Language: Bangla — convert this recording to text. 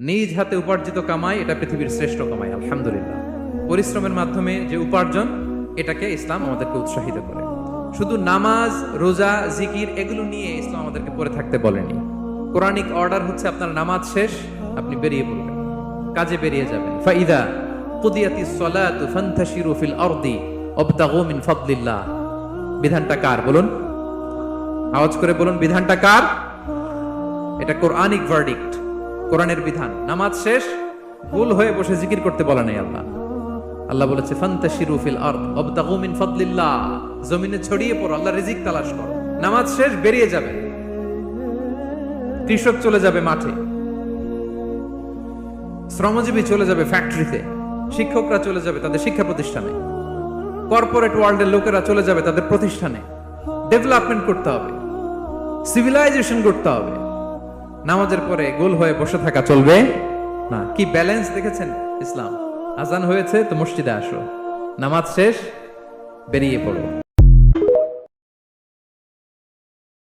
নিজ হাতে উপার্জিত কামাই এটা পৃথিবীর শ্রেষ্ঠ কামাই, আলহামদুলিল্লাহ। পরিশ্রমের মাধ্যমে যে উপার্জন, এটাকে ইসলাম আমাদেরকে উৎসাহিত করে। শুধু নামাজ, রোজা, জিকির এগুলো নিয়ে ইসলাম আমাদেরকে পড়ে থাকতে বলেনি। কোরআনিক অর্ডার হচ্ছে আপনার নামাজ শেষ, আপনি বেরিয়ে পড়বেন, কাজে বেরিয়ে যাবেন। ফাইদা কুদিয়াতিস সালাতু ফান্তাশিরু ফিল আরদি ওয়াবতাগু মিন ফাদলিল্লাহ। বিধানটা কার বলুন? আওয়াজ করে বলুন, বিধানটা কার? এটা কোরআনিক ভার্ডিক্ট, কোরআনের বিধান। নামাজ শেষ, গোল হয়ে বসে জিকির করতে বলা নেই আল্লাহ। আল্লাহ বলেছে ফান্তাশিরু ফিল আরদ ওয়াবতাগু মিন ফাদলিল্লাহ, জমিনে ছড়িয়ে পড়ো, আল্লাহর রিজিক তালাশ করো। নামাজ শেষ, বেরিয়ে যাবে। কৃষক চলে যাবে মাঠে, শ্রমজীবী চলে যাবে ফ্যাক্টরিতে, শিক্ষকরা চলে যাবে তাদের শিক্ষা প্রতিষ্ঠানে, কর্পোরেট ওয়ার্ল্ডের লোকেরা চলে যাবে তাদের প্রতিষ্ঠানে। ডেভেলপমেন্ট করতে হবে, সিভিলাইজেশন করতে হবে। নামাজের পরে গোল হয়ে বসে থাকা চলবে না। কি ব্যালেন্স দেখেছেন ইসলাম? আজান হয়েছে তো মসজিদে আসো, নামাজ শেষ বেরিয়ে পড়ো।